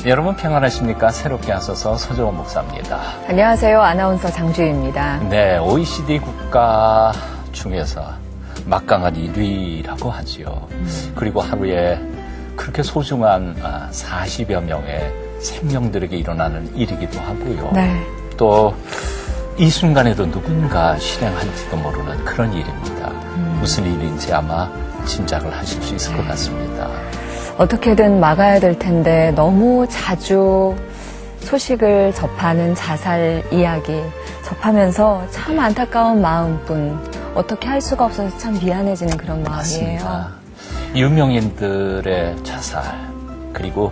여러분 평안하십니까? 새롭게 하소서 서정원 목사입니다. 안녕하세요. 아나운서 장주희입니다. 네, OECD 국가 중에서 막강한 1위라고 하지요. 그리고 하루에 그렇게 소중한 40여 명의 생명들에게 일어나는 일이기도 하고요. 네. 또 이 순간에도 누군가 실행할지도 모르는 그런 일입니다. 무슨 일인지 아마 짐작을 하실 수 있을 것 같습니다. 어떻게든 막아야 될 텐데 너무 자주 소식을 접하는 자살 이야기 접하면서 참 안타까운 마음뿐 어떻게 할 수가 없어서 참 미안해지는 그런 마음이에요. 맞습니다. 유명인들의 자살 그리고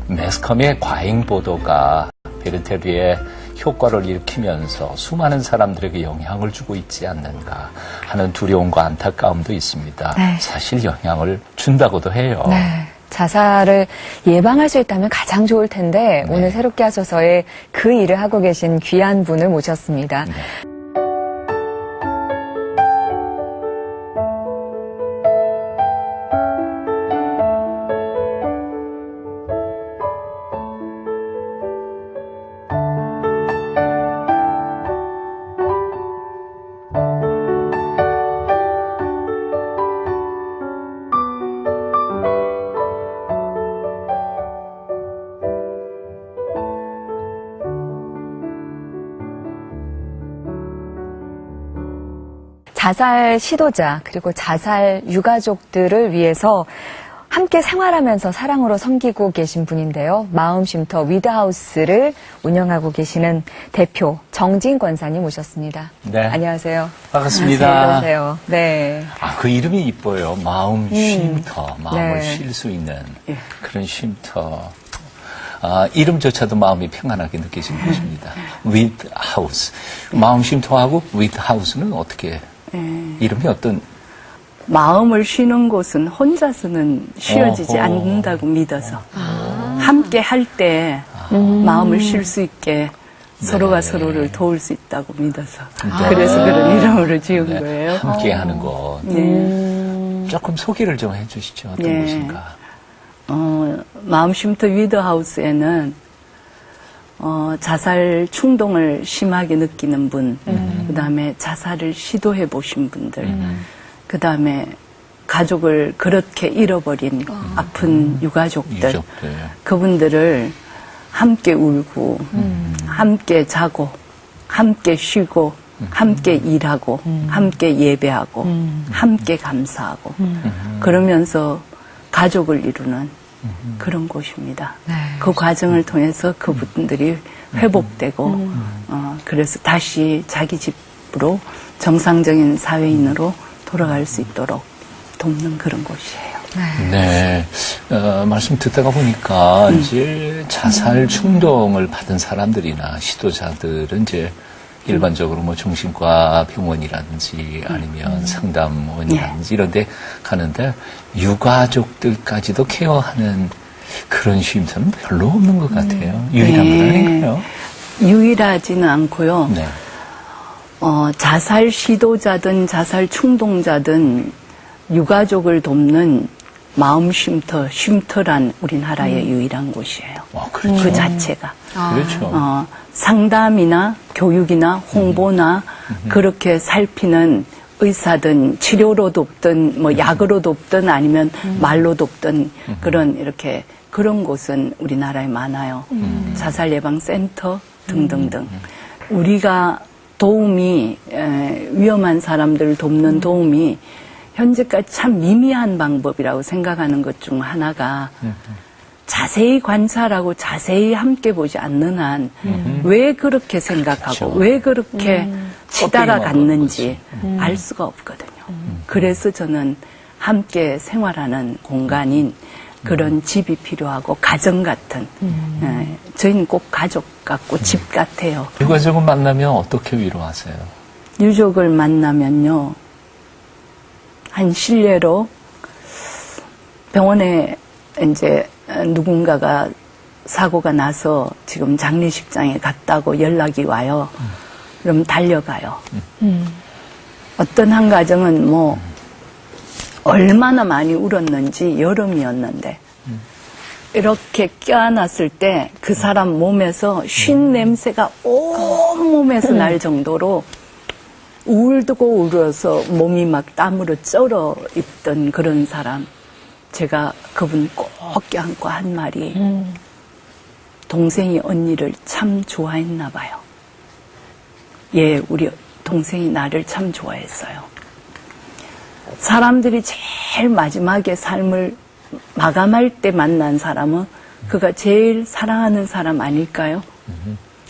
매스컴의 과잉 보도가 베르테르의 효과를 일으키면서 수많은 사람들에게 영향을 주고 있지 않는가 하는 두려움과 안타까움도 있습니다. 네. 사실 영향을 준다고도 해요. 네. 자살을 예방할 수 있다면 가장 좋을 텐데 네. 오늘 새롭게 하소서에 그 일을 하고 계신 귀한 분을 모셨습니다. 네. 자살 시도자 그리고 자살 유가족들을 위해서 함께 생활하면서 사랑으로 섬기고 계신 분인데요. 마음쉼터 위드하우스를 운영하고 계시는 대표 정진 권사님 모셨습니다. 네. 안녕하세요. 반갑습니다. 안녕하세요. 네. 그 이름이 이뻐요. 마음 쉼터. 마음을 네. 쉴 수 있는 그런 쉼터. 이름조차도 마음이 평안하게 느껴지는 것입니다. with house. 마음 쉼터하고 with house는 어떻게, 이름이 어떤, 마음을 쉬는 곳은 혼자서는 쉬어지지 않는다고 믿어서 함께 할 때 마음을 쉴 수 있게 서로가 서로를 도울 수 있다고 믿어서 그래서 그런 이름으로 지은 거예요. 함께 하는 곳. 네. 조금 소개를 좀 해주시죠. 어떤 네. 곳인가. 마음쉼터 위드하우스에는 자살 충동을 심하게 느끼는 분, 그다음에 자살을 시도해 보신 분들, 그다음에 가족을 그렇게 잃어버린 아픈 유가족들, 그분들을 함께 울고, 함께 자고, 함께 쉬고, 함께 일하고, 함께 예배하고, 함께 감사하고, 그러면서 가족을 이루는 그런 곳입니다. 네. 그 과정을 통해서 그분들이 회복되고, 그래서 다시 자기 집으로 정상적인 사회인으로 돌아갈 수 있도록 돕는 그런 곳이에요. 네. 말씀 듣다가 보니까 이제 자살 충동을 받은 사람들이나 시도자들은 이제 일반적으로 뭐 정신과 병원이라든지 아니면 상담원이라든지 이런 데 가는데 유가족들까지도 케어하는 그런 쉼터는 별로 없는 것 같아요. 유일한 건 아닌가요? 유일하지는 않고요. 네. 자살 시도자든 자살 충동자든 유가족을 돕는 마음 쉼터란 우리나라의 유일한 곳이에요. 그렇죠. 그 자체가. 그렇죠. 상담이나 교육이나 홍보나 그렇게 살피는 의사든 치료로 돕든 뭐 약으로 돕든 아니면 말로 돕든 그런 이렇게 그런 곳은 우리나라에 많아요. 자살 예방 센터 등등등. 우리가 도움이 위험한 사람들을 돕는 도움이 현재까지 참 미미한 방법이라고 생각하는 것 중 하나가 자세히 관찰하고 자세히 함께 보지 않는 한 왜 그렇게 생각하고 그렇죠. 왜 그렇게 치달아갔는지 알 수가 없거든요. 그래서 저는 함께 생활하는 공간인 그런 집이 필요하고 가정 같은 저희는 꼭 가족 같고 집 같아요. 유가족을 만나면 어떻게 위로하세요? 유족을 만나면요. 한 실례로 병원에 이제 누군가가 사고가 나서 지금 장례식장에 갔다고 연락이 와요. 그럼 달려가요. 어떤 한 가정은 뭐 얼마나 많이 울었는지 여름이었는데 이렇게 껴안았을 때 그 사람 몸에서 쉰 냄새가 온 몸에서 날 정도로 울고 울어서 몸이 막 땀으로 쩔어 있던 그런 사람. 제가 그분 꼭 껴안고 한 말이 동생이 언니를 참 좋아했나 봐요. 예, 우리 동생이 나를 참 좋아했어요. 사람들이 제일 마지막에 삶을 마감할 때 만난 사람은 그가 제일 사랑하는 사람 아닐까요?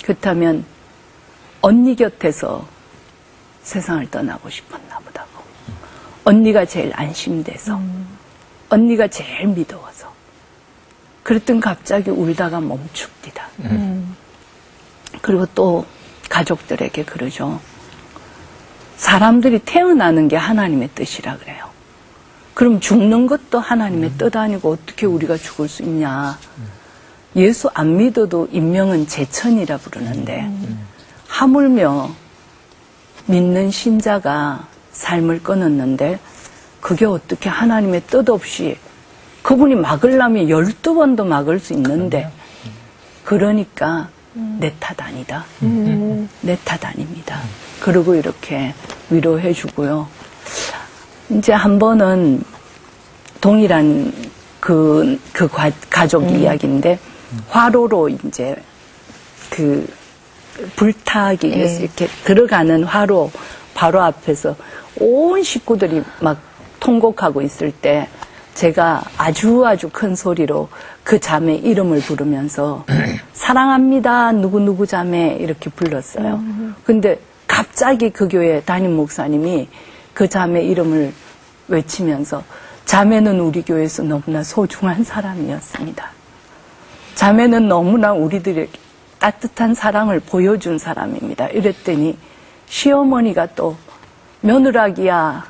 그렇다면 언니 곁에서 세상을 떠나고 싶었나 보다고. 언니가 제일 안심돼서 언니가 제일 믿어서 그랬더니 갑자기 울다가 멈춥디다. 그리고 또 가족들에게 그러죠. 사람들이 태어나는 게 하나님의 뜻이라 그래요. 그럼 죽는 것도 하나님의 뜻 아니고 어떻게 우리가 죽을 수 있냐. 예수 안 믿어도 인명은 제천이라 부르는데 하물며 믿는 신자가 삶을 끊었는데 그게 어떻게 하나님의 뜻 없이 그분이 막으려면 12번도 막을 수 있는데 그러니까 내 탓 아니다. 내 탓 아닙니다. 그리고 이렇게 위로해 주고요. 이제 한 번은 동일한 가족 이야기인데 화로로 이제 그 불타기 위해서 이렇게 들어가는 화로 바로 앞에서 온 식구들이 막 통곡하고 있을 때 제가 아주 큰 소리로 그 자매 이름을 부르면서 사랑합니다 누구누구 자매 이렇게 불렀어요. 근데 갑자기 그 교회 담임 목사님이 그 자매 이름을 외치면서 자매는 우리 교회에서 너무나 소중한 사람이었습니다. 자매는 너무나 우리들에게 따뜻한 사랑을 보여준 사람입니다. 이랬더니 시어머니가 또 며느라기야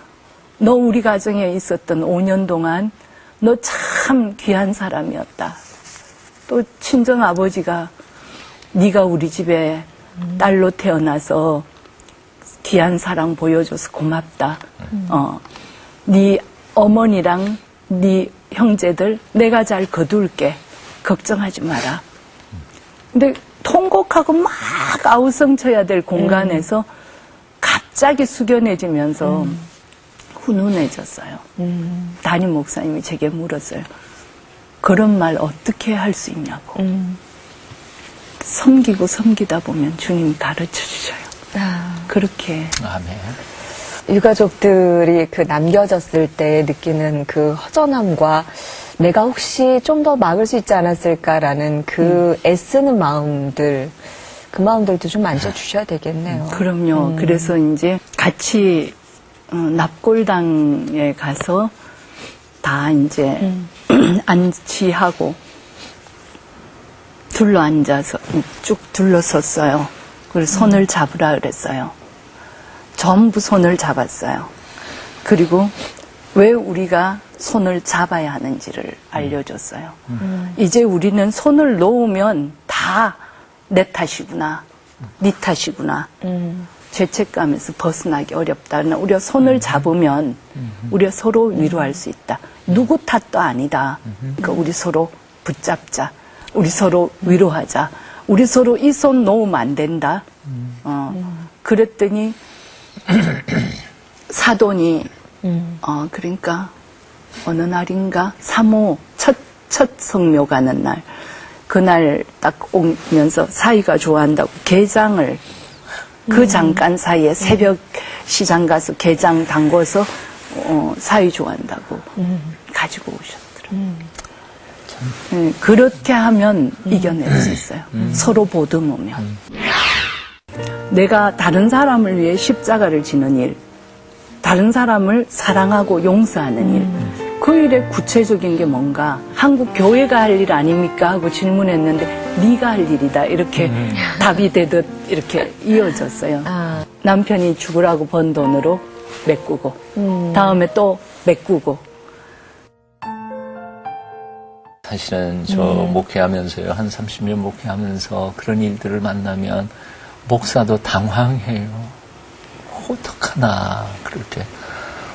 너 우리 가정에 있었던 5년 동안 너 참 귀한 사람이었다. 또 친정아버지가 네가 우리 집에 딸로 태어나서 귀한 사랑 보여줘서 고맙다. 네 어머니랑 네 형제들 내가 잘 거둘게. 걱정하지 마라. 근데 통곡하고 막 아우성쳐야 될 공간에서 갑자기 숙연해지면서 훈훈해졌어요. 담임 목사님이 제게 물었어요. 그런 말 어떻게 할 수 있냐고. 섬기고 섬기다 보면 주님이 가르쳐 주셔요. 그렇게. 아멘. 유가족들이 그 남겨졌을 때 느끼는 그 허전함과 내가 혹시 좀 더 막을 수 있지 않았을까라는 그 애쓰는 마음들, 그 마음들도 좀 만져주셔야 되겠네요. 그럼요. 그래서 이제 같이 납골당에 가서 다 이제 안치하고 둘러 앉아서 쭉 둘러섰어요. 그리고 손을 잡으라 그랬어요. 전부 손을 잡았어요. 그리고 왜 우리가 손을 잡아야 하는지를 알려줬어요. 이제 우리는 손을 놓으면 다 내 탓이구나, 네 탓이구나. 죄책감에서 벗어나기 어렵다. 우리가 손을 잡으면 우리가 서로 위로할 수 있다. 누구 탓도 아니다. 그러니까 우리 서로 붙잡자. 우리 서로 위로하자. 우리 서로 이 손 놓으면 안 된다. 그랬더니 사돈이 그러니까 어느 날인가 3호 첫 성묘 가는 날 그날 딱 오면서 사이가 좋아한다고 게장을 그 잠깐 사이에 새벽 시장 가서 게장 담궈서 사이 좋아한다고 가지고 오셨더라고요. 그렇게 하면 이겨낼 수 있어요. 서로 보듬으면. 내가 다른 사람을 위해 십자가를 지는 일, 다른 사람을 사랑하고 용서하는 일, 그 일의 구체적인 게 뭔가 한국 교회가 할 일 아닙니까? 하고 질문했는데 네가 할 일이다. 이렇게 답이 되듯 이렇게 이어졌어요. 남편이 죽으라고 번 돈으로 메꾸고 다음에 또 메꾸고. 사실은 저 목회하면서요. 한 30년 목회하면서 그런 일들을 만나면 목사도 당황해요. 어떡하나 그렇게.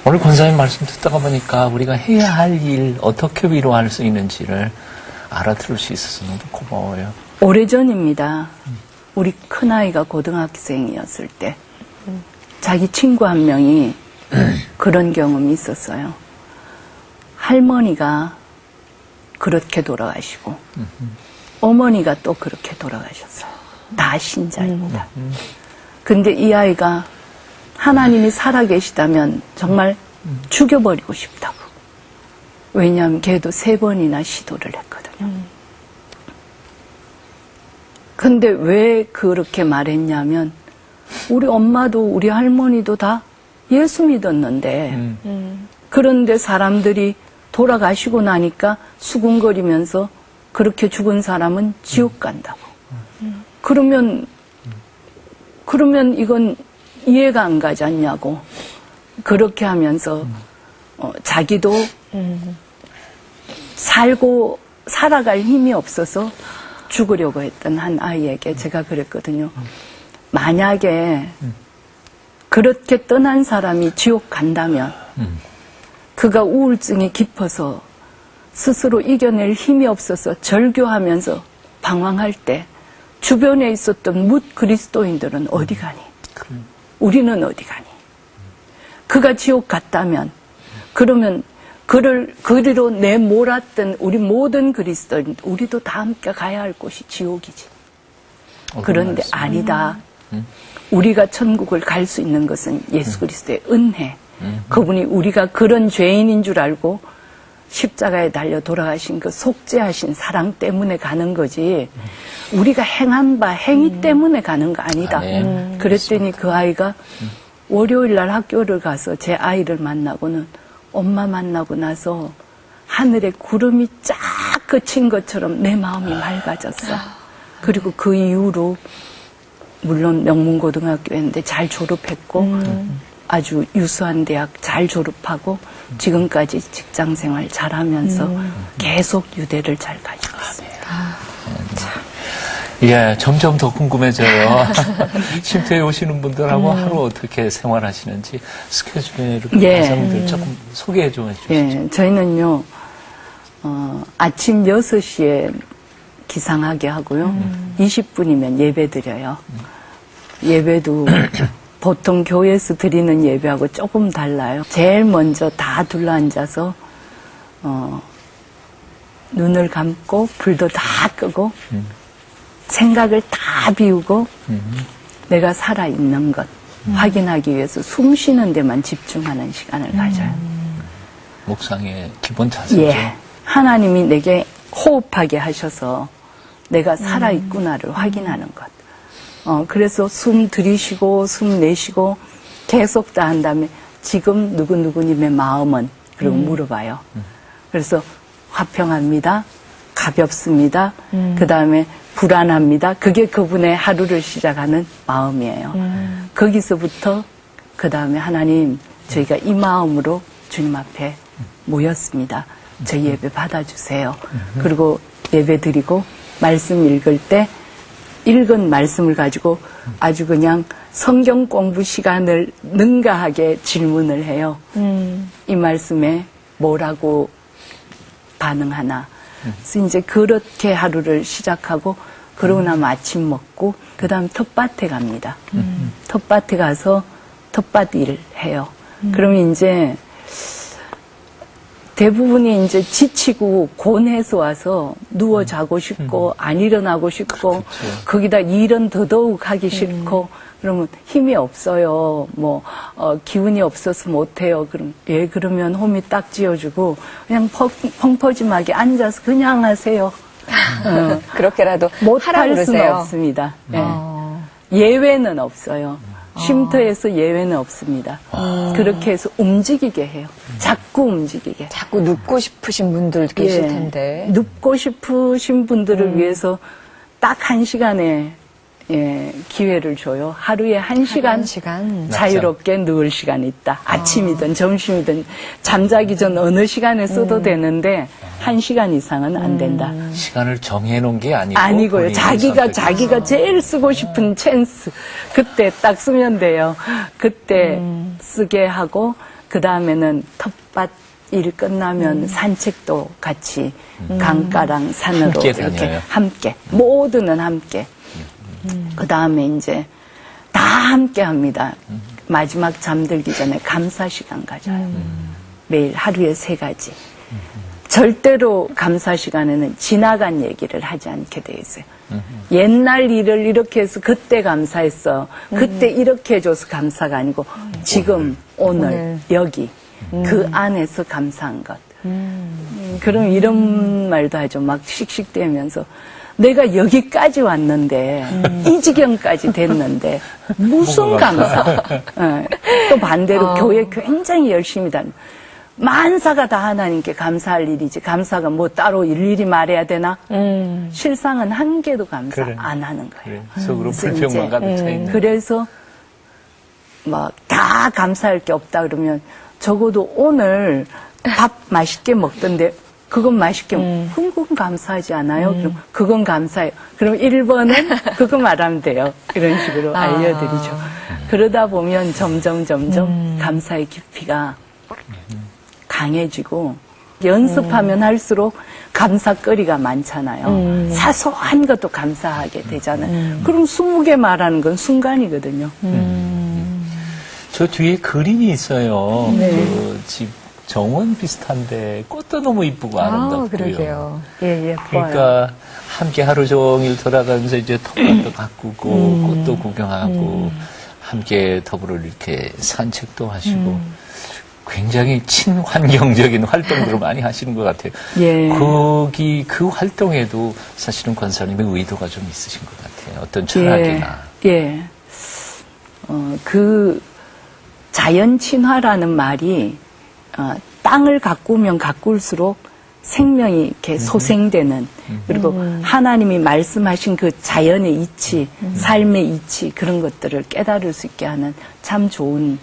오늘 권사님 말씀 듣다가 보니까 우리가 해야 할 일, 어떻게 위로할 수 있는지를 알아들을 수 있어서 너무 고마워요. 오래전입니다. 우리 큰아이가 고등학생이었을 때 자기 친구 한 명이 그런 경험이 있었어요. 할머니가 그렇게 돌아가시고 어머니가 또 그렇게 돌아가셨어요. 다 신자입니다. 근데 이 아이가 하나님이 살아계시다면 정말 죽여버리고 싶다고. 왜냐하면 걔도 3번이나 시도를 했거든요. 근데 왜 그렇게 말했냐면 우리 엄마도 우리 할머니도 다 예수 믿었는데 그런데 사람들이 돌아가시고 나니까 수군거리면서 그렇게 죽은 사람은 지옥 간다고. 그러면 이건 이해가 안 가지 않냐고. 그렇게 하면서 자기도 살아갈 힘이 없어서 죽으려고 했던 한 아이에게 제가 그랬거든요. 만약에 그렇게 떠난 사람이 지옥 간다면 그가 우울증이 깊어서 스스로 이겨낼 힘이 없어서 절교하면서 방황할 때 주변에 있었던 뭇 그리스도인들은 어디 가니? 우리는 어디 가니? 그가 지옥 갔다면 그러면 그리로 내몰았던 우리 모든 그리스도인 우리도 다 함께 가야 할 곳이 지옥이지. 그런데 아니다. 우리가 천국을 갈 수 있는 것은 예수 그리스도의 은혜. 그분이 우리가 그런 죄인인 줄 알고 십자가에 달려 돌아가신 그 속죄하신 사랑 때문에 가는 거지 우리가 행한 바 행위 때문에 가는 거 아니다. 그랬더니 그 아이가 월요일 날 학교를 가서 제 아이를 만나고는 엄마 만나고 나서 하늘에 구름이 쫙 그친 것처럼 내 마음이 맑아졌어. 그리고 그 이후로 물론 명문고등학교였는데 잘 졸업했고 아주 유수한 대학 잘 졸업하고 지금까지 직장생활 잘하면서 계속 유대를 잘 가지고 있습니다. 예, 점점 더 궁금해져요. 쉼터에 오시는 분들하고 하루 어떻게 생활하시는지 스케줄을 과정들 조금 소개해 좀 해주시죠. 예, 저희는요 아침 6시에 기상하게 하고요. 20분이면 예배 드려요. 예배도 보통 교회에서 드리는 예배하고 조금 달라요. 제일 먼저 다 둘러앉아서 눈을 감고 불도 다 끄고 생각을 다 비우고 내가 살아있는 것 확인하기 위해서 숨 쉬는 데만 집중하는 시간을 가져요. 묵상의 기본 자세죠. 예, 하나님이 내게 호흡하게 하셔서 내가 살아있구나를 확인하는 것. 그래서 숨 들이쉬고 숨 내쉬고 계속 다 한 다음에 지금 누구누구님의 마음은 그리고 물어봐요. 그래서 화평합니다. 가볍습니다. 그 다음에 불안합니다. 그게 그분의 하루를 시작하는 마음이에요. 거기서부터 그 다음에 하나님 저희가 이 마음으로 주님 앞에 모였습니다. 저희 예배 받아주세요. 그리고 예배 드리고 말씀 읽을 때 읽은 말씀을 가지고 아주 그냥 성경 공부 시간을 능가하게 질문을 해요. 이 말씀에 뭐라고 반응하나. 그래서 이제 그렇게 하루를 시작하고 그러고 나면 아침 먹고 그 다음 텃밭에 갑니다. 텃밭에 가서 텃밭 일 해요. 그러면 이제 대부분이 이제 지치고 곤해서 와서 누워 자고 싶고 안 일어나고 싶고 거기다 일은 더더욱 하기 싫고 그러면 힘이 없어요. 뭐 기운이 없어서 못해요. 그럼 예 그러면 홈이 딱 지어주고 그냥 펑퍼짐하게 앉아서 그냥 하세요. 그렇게라도 못할 하라고 수는 그러세요. 없습니다. 예. 예외는 없어요. 쉼터에서 예외는 없습니다. 그렇게 해서 움직이게 해요. 자꾸 움직이게. 자꾸 눕고 싶으신 분들도 계실 텐데. 눕고 싶으신 분들을 위해서 딱 1시간의 기회를 줘요. 하루에 1시간, 1시간. 자유롭게 누울 시간이 있다. 아침이든 점심이든 잠자기 전 어느 시간에 써도 되는데 1시간 이상은 안 된다. 시간을 정해놓은 게 아니고 아니고요. 자기가 제일 쓰고 싶은 찬스. 그때 딱 쓰면 돼요. 그때 쓰게 하고 그 다음에는 텃밭 일 끝나면 산책도 같이 강가랑 산으로 함께 이렇게 다녀요. 함께 모두는 함께. 그 다음에 이제 다 함께 합니다. 마지막 잠들기 전에 감사 시간 가져요. 매일 하루에 3가지. 절대로 감사 시간에는 지나간 얘기를 하지 않게 돼 있어요. 옛날 일을 이렇게 해서 그때 감사했어. 그때 이렇게 해줘서 감사가 아니고 지금, 오늘, 여기 그 안에서 감사한 것. 그럼 이런 말도 하죠. 막 씩씩대면서 내가 여기까지 왔는데 이 지경까지 됐는데 무슨 감사. 또 반대로 교회 굉장히 열심히 다니. 만사가 다 하나님께 감사할 일이지 감사가 뭐 따로 일일이 말해야 되나? 실상은 한 개도 감사 그래. 안 하는 거예요. 그래. 속으로 그래서 불평만 이제, 가득 차 있는. 그래서 막 다 감사할 게 없다 그러면 적어도 오늘 밥 맛있게 먹던데 그건 맛있게 그건 감사하지 않아요? 그럼 그건 감사해요. 그럼 1번은 그거 말하면 돼요. 이런 식으로 알려드리죠. 그러다 보면 점점 감사의 깊이가 강해지고 연습하면 할수록 감사거리가 많잖아요. 사소한 것도 감사하게 되잖아요. 그럼 20개 말하는 건 순간이거든요. 저 뒤에 그림이 있어요. 네. 그 집 정원 비슷한데 꽃도 너무 이쁘고 아름답고요. 그러게요. 예, 예뻐요. 그러니까 함께 하루 종일 돌아가면서 이제 텃밭도 가꾸고 꽃도 구경하고 함께 더불어 이렇게 산책도 하시고 굉장히 친환경적인 활동들을 많이 하시는 것 같아요. 예. 거기 그 활동에도 사실은 권사님의 의도가 좀 있으신 것 같아요. 어떤 철학이나. 예. 그 자연 친화라는 말이 땅을 가꾸면 가꿀수록 생명이 이렇게 소생되는 그리고 하나님이 말씀하신 그 자연의 이치, 삶의 이치 그런 것들을 깨달을 수 있게 하는 참 좋은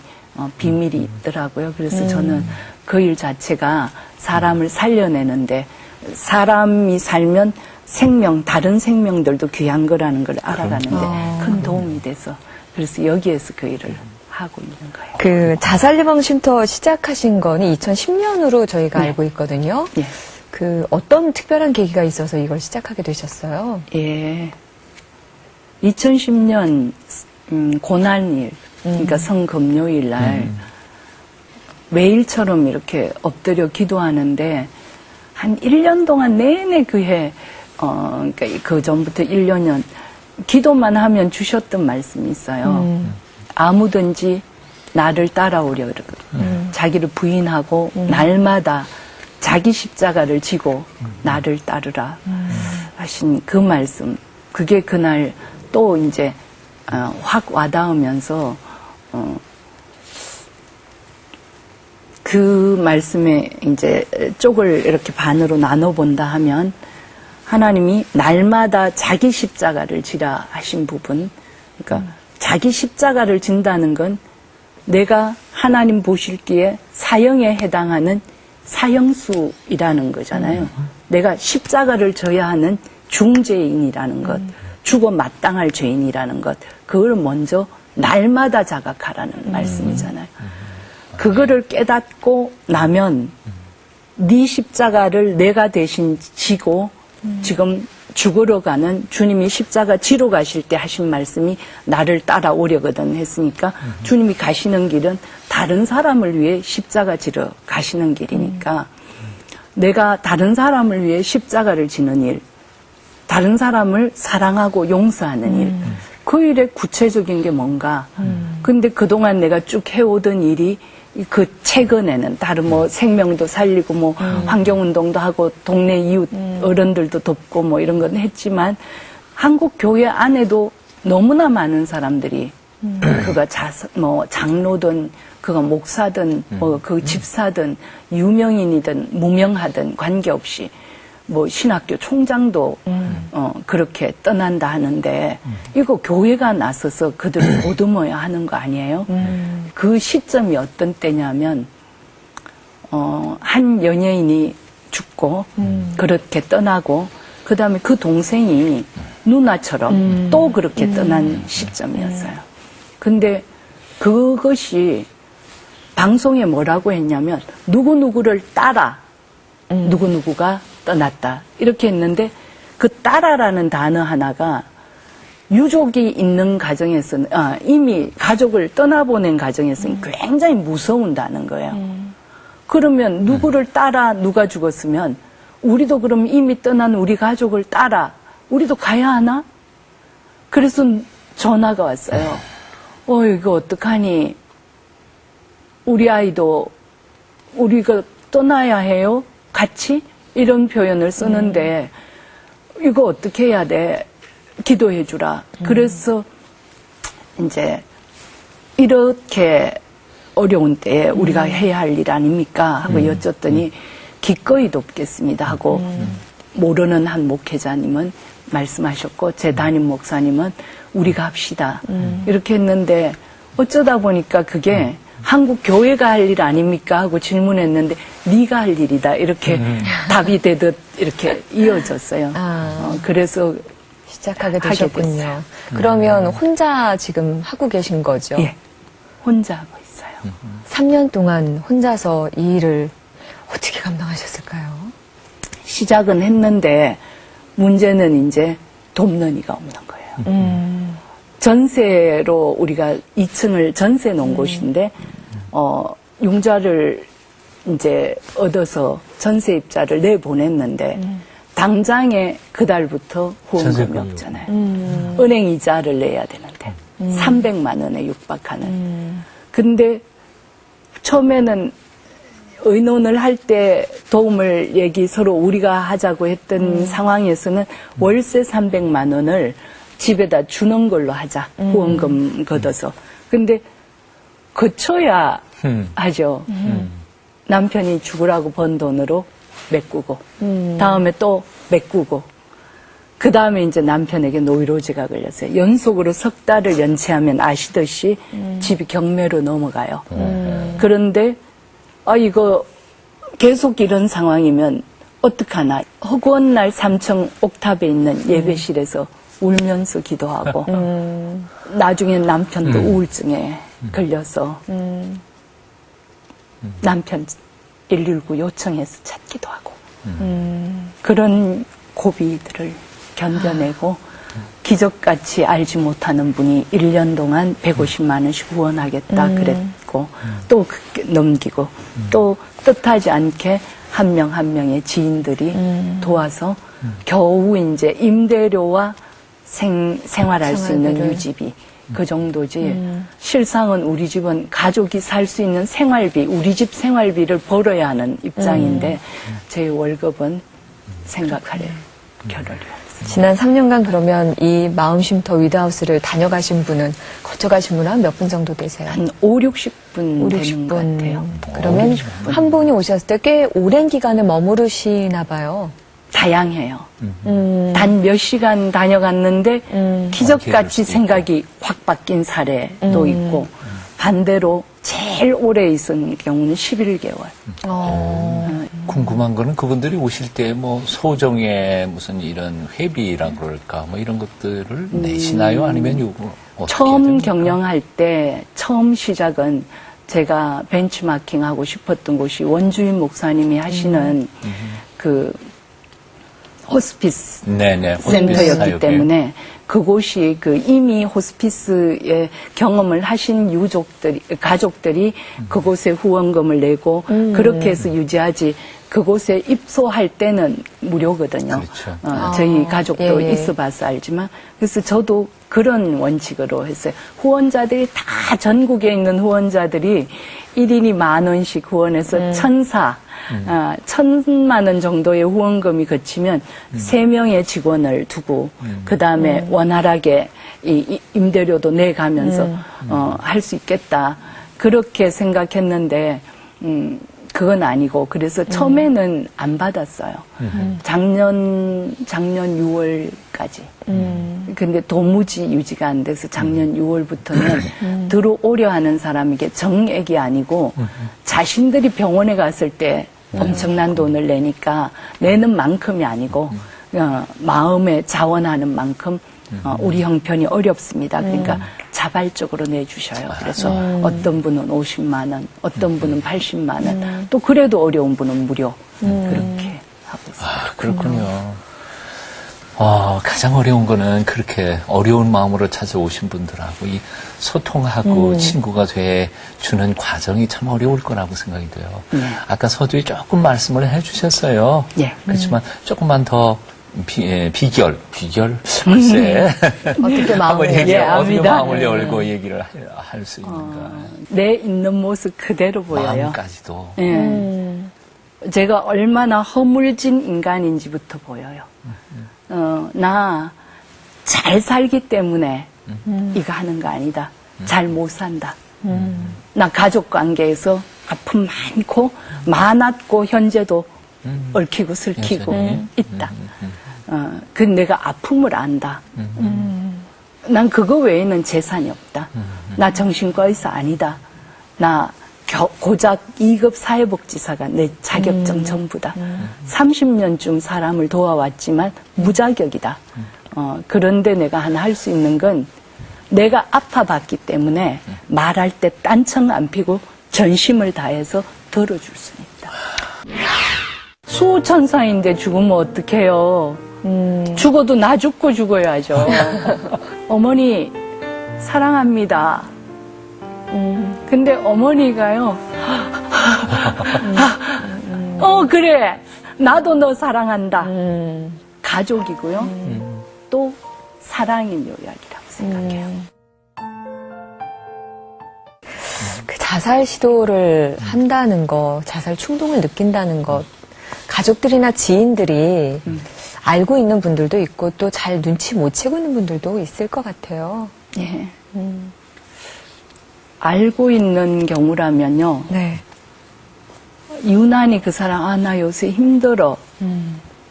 비밀이 있더라고요. 그래서 저는 그 일 자체가 사람을 살려내는데 사람이 살면 생명, 다른 생명들도 귀한 거라는 걸 알아가는데 큰 도움이 돼서 그래서 여기에서 그 일을 하고 있는 거예요. 그 자살예방 쉼터 시작하신 거는 2010년으로 저희가 알고 있거든요. 예. 그 어떤 특별한 계기가 있어서 이걸 시작하게 되셨어요? 예. 2010년 고난일, 그러니까 성금요일 날 매일처럼 이렇게 엎드려 기도하는데 한 1년 동안 내내 그해 그러니까 그 전부터 1년 기도만 하면 주셨던 말씀이 있어요. 아무든지 나를 따라오려 그러거든요. 자기를 부인하고 날마다 자기 십자가를 지고 나를 따르라 하신 그 말씀. 그게 그날 또 이제 확 와닿으면서 그 말씀에 이제 쪽을 이렇게 반으로 나눠본다 하면 하나님이 날마다 자기 십자가를 지라 하신 부분, 그러니까 자기 십자가를 진다는 건 내가 하나님 보실기에 사형에 해당하는 사형수이라는 거잖아요. 내가 십자가를 져야 하는 중죄인이라는 것, 죽어 마땅할 죄인이라는 것, 그걸 먼저 날마다 자각하라는 말씀이잖아요. 그거를 깨닫고 나면 네 십자가를 내가 대신 지고 지금 죽으러 가는 주님이 십자가 지러 가실 때 하신 말씀이 나를 따라오려거든 했으니까 주님이 가시는 길은 다른 사람을 위해 십자가 지러 가시는 길이니까 내가 다른 사람을 위해 십자가를 지는 일, 다른 사람을 사랑하고 용서하는 일, 그 일의 구체적인 게 뭔가. 근데 그동안 내가 쭉 해오던 일이 그 최근에는 다른 뭐 생명도 살리고 뭐 환경운동도 하고 동네 이웃 어른들도 돕고 뭐 이런 건 했지만 한국 교회 안에도 너무나 많은 사람들이 그가 뭐 장로든 그가 목사든 뭐 그 집사든 유명인이든 무명하든 관계없이 뭐 신학교 총장도 그렇게 떠난다 하는데 이거 교회가 나서서 그들을 보듬어야 하는 거 아니에요? 그 시점이 어떤 때냐면 한 연예인이 죽고 그렇게 떠나고 그 다음에 그 동생이 누나처럼 또 그렇게 떠난 시점이었어요. 근데 그것이 방송에 뭐라고 했냐면 누구누구를 따라 누구누구가 떠났다 이렇게 했는데 그 따라라는 단어 하나가 유족이 있는 가정에서는 이미 가족을 떠나보낸 가정에서는 굉장히 무서운 단어인 거예요. 그러면 누구를 따라 누가 죽었으면 우리도 그럼 이미 떠난 우리 가족을 따라 우리도 가야 하나? 그래서 전화가 왔어요. 이거 어떡하니? 우리 아이도 우리가 떠나야 해요? 같이? 이런 표현을 쓰는데 이거 어떻게 해야 돼? 기도해 주라. 그래서 이제 이렇게 어려운 때에 우리가 해야 할 일 아닙니까? 하고 여쭸더니 기꺼이 돕겠습니다 하고 모르는 한 목회자님은 말씀하셨고 제 담임 목사님은 우리가 합시다. 이렇게 했는데 어쩌다 보니까 그게 한국 교회가 할 일 아닙니까? 하고 질문했는데 네가 할 일이다. 이렇게 답이 되듯 이렇게 이어졌어요. 그래서 시작하게 되셨군요. 그러면 혼자 지금 하고 계신 거죠? 예, 혼자 하고 있어요. 3년 동안 혼자서 이 일을 어떻게 감당하셨을까요? 시작은 했는데 문제는 이제 돕는 이가 없는 거예요. 전세로 우리가 2층을 전세 놓은 곳인데 융자를 이제 얻어서 전세입자를 내보냈는데 당장에 그달부터 후원금이 없잖아요. 은행 이자를 내야 되는데 300만 원에 육박하는. 근데 처음에는 의논을 할 때 도움을 서로 우리가 하자고 했던 상황에서는 월세 300만 원을 집에다 주는 걸로 하자. 후원금 걷어서. 근데 거쳐야 하죠. 남편이 죽으라고 번 돈으로 메꾸고 다음에 또 메꾸고 그 다음에 이제 남편에게 노이로제가 걸렸어요. 연속으로 석 달을 연체하면 아시듯이 집이 경매로 넘어가요. 그런데 이거 계속 이런 상황이면 어떡하나. 허구한 날 3층 옥탑에 있는 예배실에서 울면서 기도하고 나중에 남편도 우울증에 걸려서 남편 119 요청해서 찾기도 하고 그런 고비들을 견뎌내고 기적같이 알지 못하는 분이 1년 동안 150만 원씩 후원하겠다 그랬고 또 넘기고 또 뜻하지 않게 한 명 한 명의 지인들이 도와서 겨우 이제 임대료와 생활할 수 있는 유지비 그 정도지. 실상은 우리 집은 가족이 살 수 있는 생활비, 우리 집 생활비를 벌어야 하는 입장인데 제 월급은 생각할 겨를이 없어요. 지난 3년간 그러면 이 마음쉼터 위드하우스를 다녀가신 분은, 거쳐가신 분은 한 몇 분 정도 되세요? 한 5, 60분 5, 되는 60분. 것 같아요. 그러면 한 분이 오셨을 때 꽤 오랜 기간을 머무르시나 봐요. 다양해요. 단 몇 시간 다녀갔는데 기적같이 생각이 확 바뀐 사례도 있고 반대로 제일 오래 있은 경우는 11개월. 궁금한 거는 그분들이 오실 때 뭐 소정의 무슨 이런 회비라 그럴까 뭐 이런 것들을 내시나요? 아니면 이거 어떻게 처음 됩니까? 경영할 때 처음 시작은 제가 벤치마킹 하고 싶었던 곳이 원주인 목사님이 하시는 그 호스피스 네네, 센터였기 사역에. 때문에 그곳이 그 이미 호스피스의 경험을 하신 유족들이, 가족들이 그곳에 후원금을 내고 그렇게 해서 유지하지 그곳에 입소할 때는 무료거든요. 그렇죠. 저희 가족도 예. 있어봐서 알지만 그래서 저도 그런 원칙으로 했어요. 후원자들이 다 전국에 있는 후원자들이 1인이 10,000원씩 후원해서 1,000만 원 정도의 후원금이 거치면 3명의 직원을 두고 그 다음에 원활하게 이 임대료도 내가면서 할 수 있겠다. 그렇게 생각했는데 그건 아니고 그래서 처음에는 안 받았어요. 작년 6월까지. 근데 도무지 유지가 안 돼서 작년 6월부터는 들어오려 하는 사람에게 정액이 아니고 자신들이 병원에 갔을 때 엄청난 돈을 내니까 내는 만큼이 아니고 마음에 자원하는 만큼 우리 형편이 어렵습니다. 그러니까 자발적으로 내주셔요. 그래서 어떤 분은 50만 원, 어떤 분은 80만 원, 또 그래도 어려운 분은 무료 그렇게 하고 있어요. 아, 그렇군요. 가장 어려운 거는 그렇게 어려운 마음으로 찾아오신 분들하고 이 소통하고 친구가 돼 주는 과정이 참 어려울 거라고 생각이 돼요. 아까 서두에 조금 말씀을 해주셨어요. 예. 그렇지만 조금만 더 비결 글쎄 어떻게 한번 마음을 얘기해 어떻게 압니다. 마음을 열고 얘기를 할 수 있는가. 내 있는 모습 그대로 보여요. 마음까지도. 예. 제가 얼마나 허물진 인간인지부터 보여요. 나 잘 살기 때문에 이거 하는 거 아니다. 잘 못 산다. 나 가족 관계에서 아픔 많았고 현재도 얽히고 슬키고 있다. 그 내가 아픔을 안다. 난 그거 외에는 재산이 없다. 나 정신과 의사 아니다. 나 고작 2급 사회복지사가 내 자격증 전부다. 30년쯤 사람을 도와왔지만 무자격이다. 그런데 내가 하나 할 수 있는 건 내가 아파봤기 때문에 말할 때 딴청 안 피고 전심을 다해서 들어줄 수 있다. 수호천사인데 죽으면 어떡해요. 죽어도 나 죽고 죽어야죠. 어머니 사랑합니다. 근데 어머니가요. 그래. 나도 너 사랑한다. 가족이고요. 또 사랑의 묘약이라고 생각해요. 그 자살 시도를 한다는 거, 자살 충동을 느낀다는 것, 가족들이나 지인들이 알고 있는 분들도 있고 또 잘 눈치 못 채고 있는 분들도 있을 것 같아요. 예. 알고 있는 경우라면요. 네. 유난히 그 사람, 나 요새 힘들어.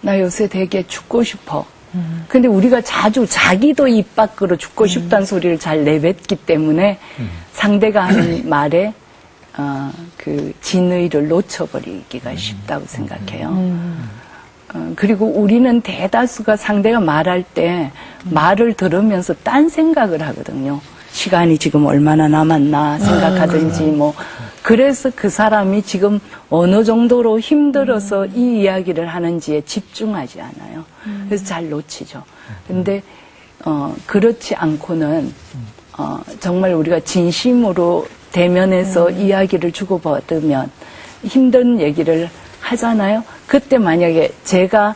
나 요새 되게 죽고 싶어. 근데 우리가 자주 자기도 입 밖으로 죽고 싶다는 소리를 잘 내뱉기 때문에 상대가 하는 말에 그 진의를 놓쳐버리기가 쉽다고 생각해요. 그리고 우리는 대다수가 상대가 말할 때 말을 들으면서 딴 생각을 하거든요. 시간이 지금 얼마나 남았나 생각하든지 뭐 그래서 그 사람이 지금 어느 정도로 힘들어서 이 이야기를 하는지에 집중하지 않아요. 그래서 잘 놓치죠. 근데 그렇지 않고는 정말 우리가 진심으로 대면해서 이야기를 주고받으면 힘든 얘기를 하잖아요. 그때 만약에 제가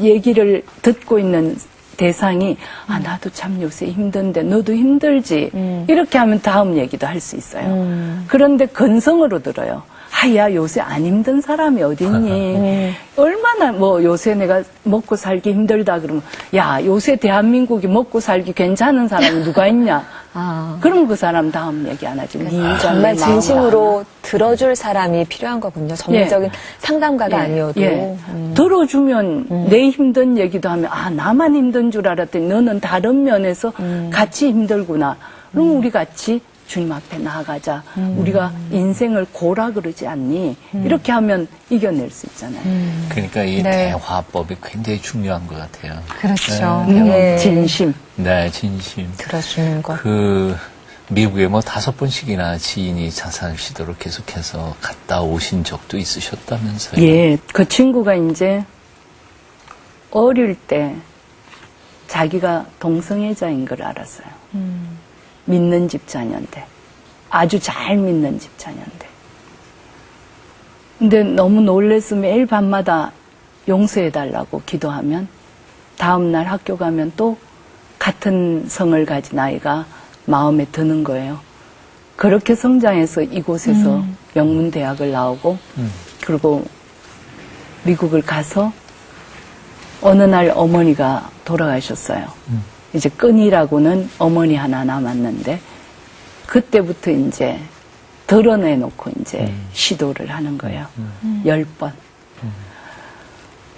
얘기를 듣고 있는 대상이 나도 참 요새 힘든데 너도 힘들지 이렇게 하면 다음 얘기도 할 수 있어요. 그런데 건성으로 들어요. 야 요새 안 힘든 사람이 어딨니. 얼마나 뭐 요새 내가 먹고 살기 힘들다 그러면 야 요새 대한민국이 먹고 살기 괜찮은 사람이 누가 있냐. 그럼 그 사람 다음 얘기 안 하지. 정말 진심으로 들어줄 사람이 필요한 거군요. 전문적인 상담가가 아니어도. 들어주면 내 힘든 얘기도 하면 나만 힘든 줄 알았더니 너는 다른 면에서 같이 힘들구나. 그럼 우리 같이 주님 앞에 나아가자. 우리가 인생을 고라 그러지 않니? 이렇게 하면 이겨낼 수 있잖아요. 그러니까 이 대화법이 굉장히 중요한 것 같아요. 그렇죠. 진심. 네, 진심. 들어주는 것. 미국에 뭐 5번씩이나 지인이 자살 시도를 계속해서 갔다 오신 적도 있으셨다면서요? 예, 그 친구가 이제 어릴 때 자기가 동성애자인 걸 알았어요. 믿는 집 자녀인데. 아주 잘 믿는 집 자녀인데. 근데 너무 놀래서 매일 밤마다 용서해달라고 기도하면 다음날 학교 가면 또 같은 성을 가진 아이가 마음에 드는 거예요. 그렇게 성장해서 이곳에서 명문대학을 나오고 그리고 미국을 가서 어느 날 어머니가 돌아가셨어요. 이제 끈이라고는 어머니 하나 남았는데 그때부터 이제 드러내놓고 이제 시도를 하는 거예요. 10번.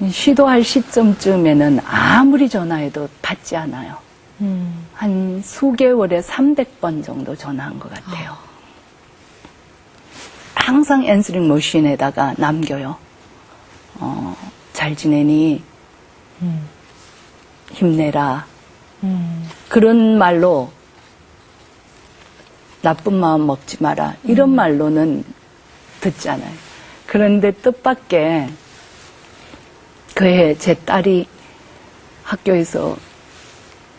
시도할 시점쯤에는 아무리 전화해도 받지 않아요. 한 수개월에 300번 정도 전화한 것 같아요. 항상 앤서링 머신에다가 남겨요. 잘 지내니? 힘내라. 그런 말로 나쁜 마음 먹지 마라. 이런 말로는 듣지 않아요. 그런데 뜻밖의 그해 제 딸이 학교에서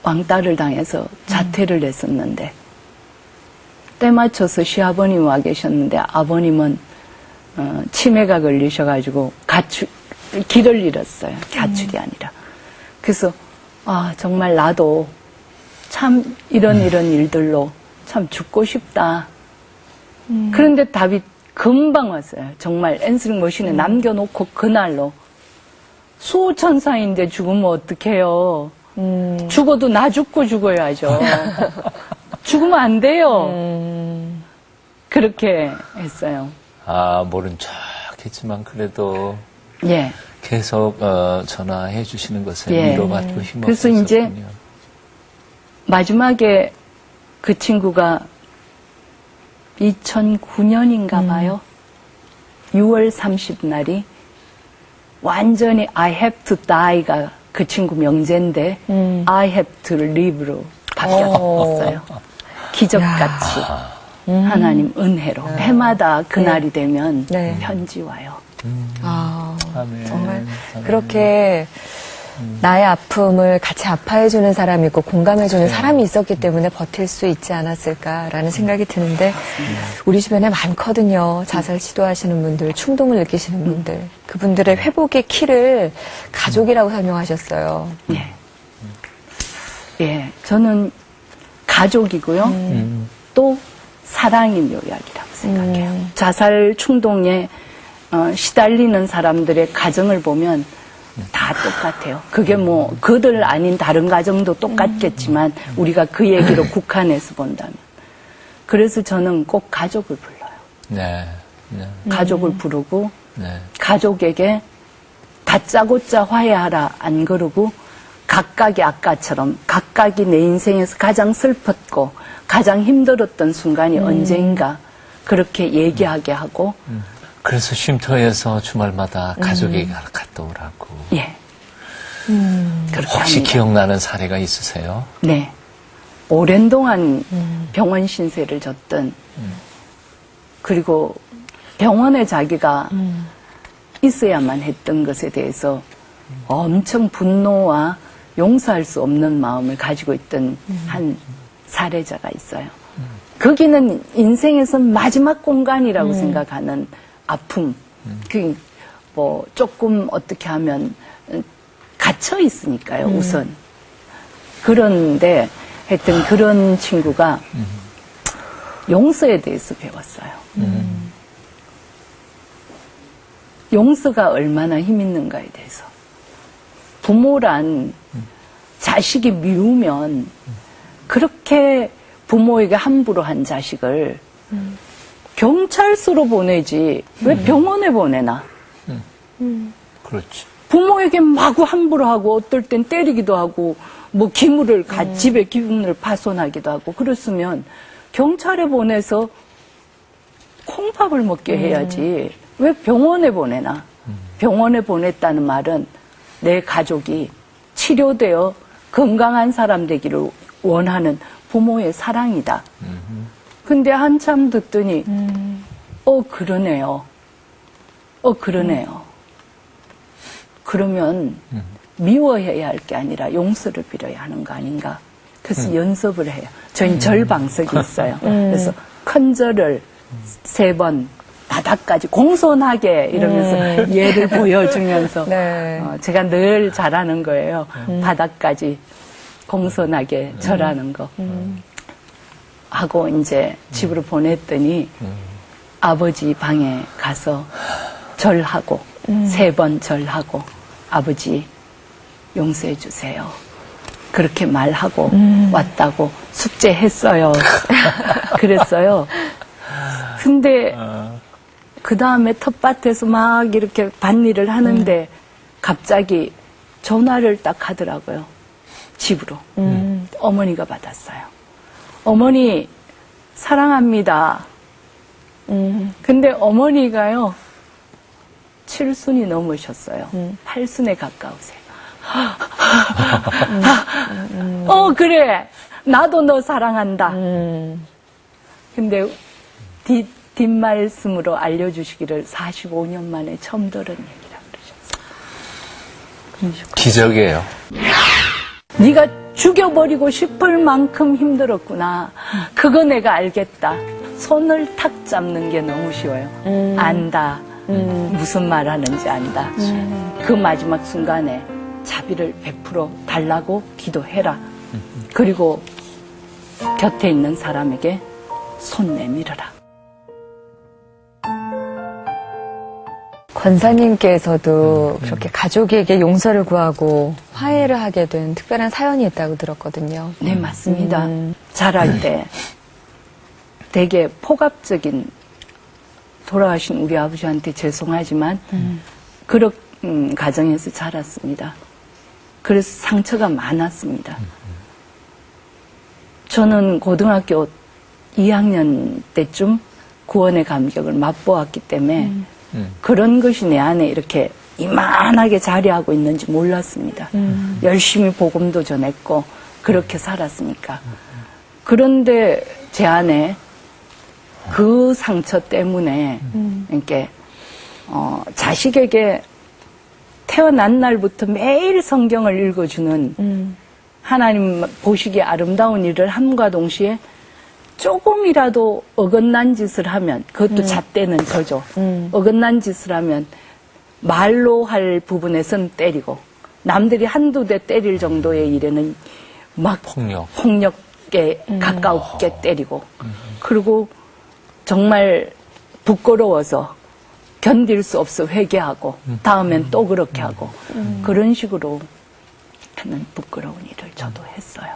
왕따를 당해서 자퇴를 했었는데 때 맞춰서 시아버님 와 계셨는데 아버님은 치매가 걸리셔가지고 길을 잃었어요. 가출이 아니라. 그래서 정말 나도 참 이런 일들로 참 죽고 싶다. 그런데 답이 금방 왔어요. 정말 앤서링 머신에 남겨놓고 그날로 수호천사인데 죽으면 어떡해요. 죽어도 나 죽고 죽어야죠. 죽으면 안 돼요. 그렇게 했어요. 모른 척 했지만 그래도 예. 계속 전화해 주시는 것에 예. 위로받고 힘없었군요. 그래서 이제 마지막에 그 친구가 2009년인가 봐요. 6월 30날이 완전히 I have to die가 그 친구 명제인데 I have to live로 바뀌었어요. 기적같이 하나님 은혜로 해마다 그날이 되면 네. 편지 와요. 아멘. 정말 그렇게 나의 아픔을 같이 아파해주는 사람이 있고 공감해주는 사람이 있었기 때문에 버틸 수 있지 않았을까라는 생각이 드는데 우리 주변에 많거든요. 자살 시도하시는 분들, 충동을 느끼시는 분들. 그분들의 회복의 키를 가족이라고 설명하셨어요. 예. 예, 저는 가족이고요. 또 사랑의 묘약이라고 생각해요. 자살 충동에 시달리는 사람들의 가정을 보면 다 똑같아요. 그게 뭐 그들 아닌 다른 가정도 똑같겠지만 우리가 그 얘기로 국한해서 본다면. 그래서 저는 꼭 가족을 불러요. 네. 네. 가족을 부르고 네. 가족에게 다짜고짜 화해하라 안 그러고 각각이 아까처럼 각각이 내 인생에서 가장 슬펐고 가장 힘들었던 순간이 언제인가 그렇게 얘기하게 하고 그래서 쉼터에서 주말마다 가족에게 갔다 오라고. 예. 그렇게 혹시 합니다. 기억나는 사례가 있으세요? 네. 오랜 동안 병원 신세를 졌던 그리고 병원에 자기가 있어야만 했던 것에 대해서 엄청 분노와 용서할 수 없는 마음을 가지고 있던 한 사례자가 있어요. 거기는 인생에서 마지막 공간이라고 생각하는 아픔, 그 뭐 조금 어떻게 하면 갇혀 있으니까요. 우선 그런데 했던 그런 친구가 용서에 대해서 배웠어요. 용서가 얼마나 힘 있는가에 대해서. 부모란 자식이 미우면 그렇게 부모에게 함부로 한 자식을 경찰서로 보내지 왜 병원에 보내나? 그렇지. 부모에게 마구 함부로 하고 어떨 땐 때리기도 하고 뭐 기물을 집에 기물을 파손하기도 하고 그랬으면 경찰에 보내서 콩밥을 먹게 해야지 왜 병원에 보내나? 병원에 보냈다는 말은 내 가족이 치료되어 건강한 사람 되기를 원하는 부모의 사랑이다. 근데 한참 듣더니 그러네요. 그러네요. 그러면 미워해야 할 게 아니라 용서를 빌어야 하는 거 아닌가. 그래서 연습을 해요. 저희는 절방석이 있어요. 그래서 큰 절을 3번 바닥까지 공손하게 이러면서 예를 보여주면서 네. 제가 늘 잘하는 거예요. 바닥까지 공손하게 절하는 거. 하고 이제 집으로 보냈더니 아버지 방에 가서 절하고 3번 절하고 아버지 용서해 주세요. 그렇게 말하고 왔다고 숙제했어요. 그랬어요. 근데 그 다음에 텃밭에서 막 이렇게 밭일을 하는데 갑자기 전화를 딱 하더라고요. 집으로. 어머니가 받았어요. 어머니 사랑합니다. 근데 어머니가요. 7순이 넘으셨어요. 8순에 가까우세요. 그래. 나도 너 사랑한다. 근데 뒷말씀으로 알려주시기를 45년 만에 처음 들은 얘기라 그러셨어요. 기적이에요. 네가 죽여버리고 싶을 만큼 힘들었구나. 그거 내가 알겠다. 손을 탁 잡는 게 너무 쉬워요. 안다. 무슨 말 하는지 안다. 그 마지막 순간에 자비를 베풀어 달라고 기도해라. 그리고 곁에 있는 사람에게 손 내밀어라. 권사님께서도 그렇게 가족에게 용서를 구하고 화해를 하게 된 특별한 사연이 있다고 들었거든요. 네, 맞습니다. 자랄 때 되게 폭압적인, 돌아가신 우리 아버지한테 죄송하지만 그런 가정에서 자랐습니다. 그래서 상처가 많았습니다. 저는 고등학교 2학년 때쯤 구원의 감격을 맛보았기 때문에 그런 것이 내 안에 이렇게 이만하게 자리하고 있는지 몰랐습니다. 열심히 복음도 전했고 그렇게 살았으니까. 그런데 제 안에 그 상처 때문에 이렇게 자식에게 태어난 날부터 매일 성경을 읽어주는 하나님 보시기에 아름다운 일을 함과 동시에 조금이라도 어긋난 짓을 하면, 그것도 잣대는 저죠. 어긋난 짓을 하면 말로 할 부분에선 때리고, 남들이 한두 대 때릴 정도의 일에는 막 폭력에 가깝게 때리고, 그리고 정말 부끄러워서 견딜 수 없어 회개하고, 다음엔 또 그렇게 하고, 그런 식으로 하는 부끄러운 일을 저도 했어요.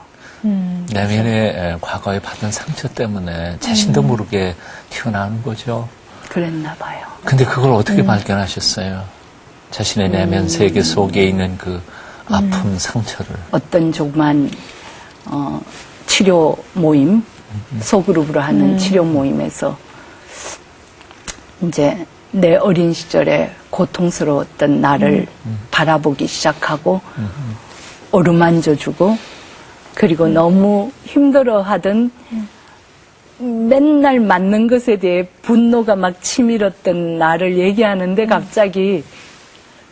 내면의 과거에 받은 상처 때문에 자신도 모르게 튀어나오는 거죠. 그랬나 봐요. 근데 그걸 어떻게 발견하셨어요? 자신의 내면 세계 속에 있는 그 아픔, 상처를. 어떤 조그만 치료 모임, 소그룹으로 하는 치료 모임에서 이제 내 어린 시절에 고통스러웠던 나를 바라보기 시작하고 어루만져주고, 그리고 너무 힘들어하던 맨날 맞는 것에 대해 분노가 막 치밀었던 나를 얘기하는데 갑자기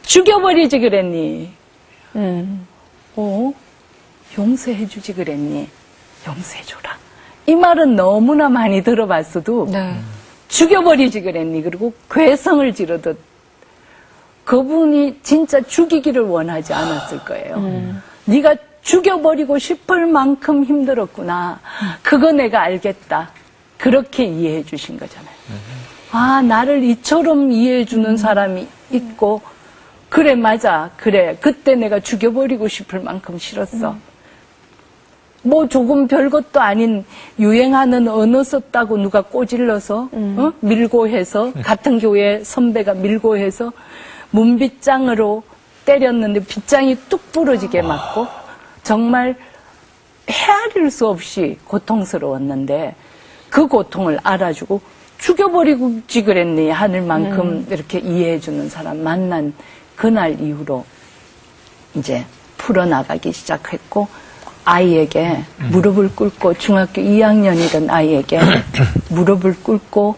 죽여버리지 그랬니? 용서해주지 그랬니? 용서해줘라. 이 말은 너무나 많이 들어봤어도 네. 죽여버리지 그랬니? 그리고 괴성을 지르듯 그분이 진짜 죽이기를 원하지 않았을 거예요. 네가 죽여버리고 싶을 만큼 힘들었구나. 그거 내가 알겠다. 그렇게 이해해 주신 거잖아요. 아, 나를 이처럼 이해해 주는 사람이 있고, 그래, 맞아. 그래. 그때 내가 죽여버리고 싶을 만큼 싫었어. 뭐 조금 별것도 아닌 유행하는 언어 썼다고 누가 꼬질러서, 밀고 해서, 같은 교회 선배가 밀고 해서, 문빗장으로 때렸는데 빗장이 뚝 부러지게 맞고, 정말 헤아릴 수 없이 고통스러웠는데 그 고통을 알아주고 죽여버리지 그랬니 하늘 만큼 이렇게 이해해주는 사람 만난 그날 이후로 이제 풀어나가기 시작했고, 아이에게 무릎을 꿇고, 중학교 2학년이던 아이에게 무릎을 꿇고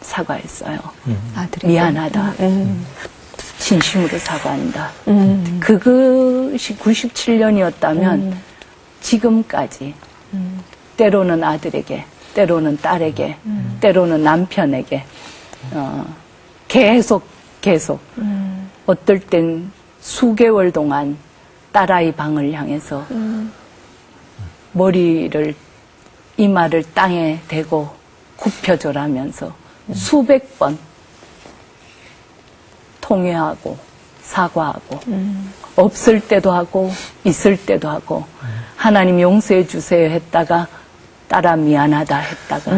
사과했어요. 아들이 미안하다. 진심으로 사과한다. 그것이 97년이었다면 지금까지 때로는 아들에게, 때로는 딸에게, 때로는 남편에게 계속 어떨 땐 수개월 동안 딸아이 방을 향해서 머리를, 이마를 땅에 대고 굽혀줘라면서 수백 번 통회하고 사과하고 없을 때도 하고 있을 때도 하고 하나님 용서해 주세요 했다가 딸아 미안하다 했다가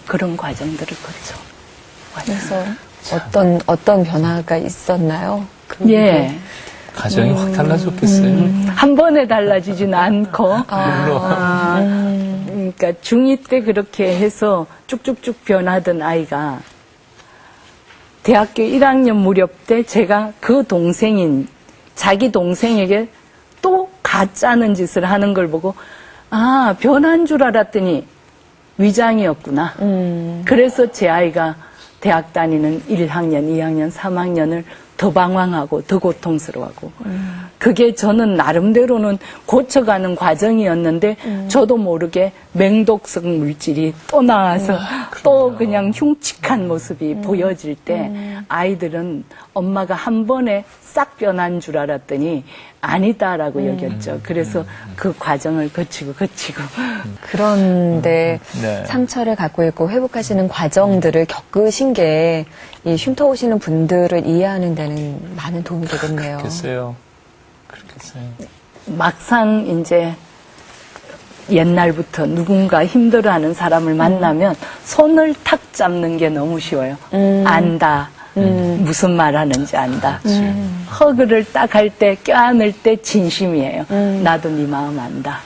그런 과정들을 거쳐. 그래서 어떤 변화가 있었나요? 예. 가정이 확 달라졌겠어요. 한 번에 달라지지는 않고 그러니까 중2 때 그렇게 해서 쭉쭉쭉 변하던 아이가 대학교 1학년 무렵 때 제가 그 동생인 자기 동생에게 또 가짜는 짓을 하는 걸 보고 아, 변한 줄 알았더니 위장이었구나. 그래서 제 아이가 대학 다니는 1학년, 2학년, 3학년을 더 방황하고 더 고통스러워하고 그게 저는 나름대로는 고쳐가는 과정이었는데 저도 모르게 맹독성 물질이 또 나와서 또 그냥 흉측한 모습이 보여질 때 아이들은 엄마가 한 번에 싹 변한 줄 알았더니 아니다라고 여겼죠. 그래서 그 과정을 거치고 그런데 네. 상처를 갖고 있고 회복하시는 과정들을 겪으신 게 이 쉼터 오시는 분들을 이해하는 데는 많은 도움이 되겠네요. 그렇겠어요. 막상 이제 옛날부터 누군가 힘들어하는 사람을 만나면 손을 탁 잡는 게 너무 쉬워요. 안다. 무슨 말 하는지 안다. 허그를 딱 할 때, 껴안을 때 진심이에요. 나도 네 마음 안다.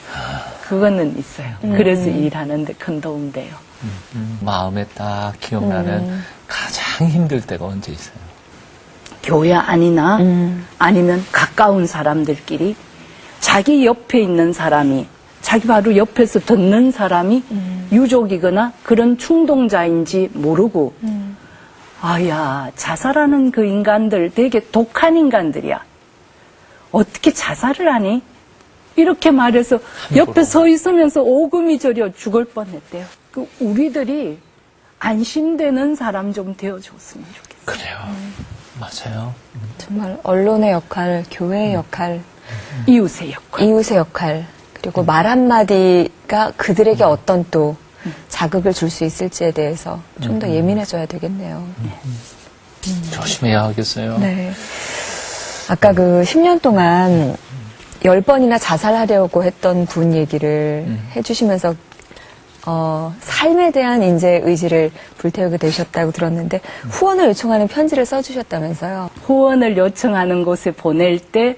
그거는 있어요. 그래서 일하는데 큰 도움 돼요. 마음에 딱 기억나는 가장 힘들 때가 언제 있어요? 교회 안이나 아니면 가까운 사람들끼리 자기 옆에 있는 사람이 자기 바로 옆에서 듣는 사람이 유족이거나 그런 충동자인지 모르고 아야 자살하는 그 인간들 되게 독한 인간들이야. 어떻게 자살을 하니? 이렇게 말해서 옆에 서 있으면서 오금이 저려 죽을 뻔했대요. 그 우리들이 안심되는 사람 좀 되어줬으면 좋겠어요. 그래요. 맞아요. 정말 언론의 역할, 교회의 역할, 이웃의 역할. 이웃의 역할, 그리고 말 한마디가 그들에게 어떤 또 자극을 줄 수 있을지에 대해서 좀 더 예민해져야 되겠네요. 조심해야 하겠어요. 네. 아까 그 10년 동안 10번이나 자살하려고 했던 분 얘기를 해주시면서 삶에 대한 이제 의지를 불태우게 되셨다고 들었는데 후원을 요청하는 편지를 써주셨다면서요? 후원을 요청하는 곳에 보낼 때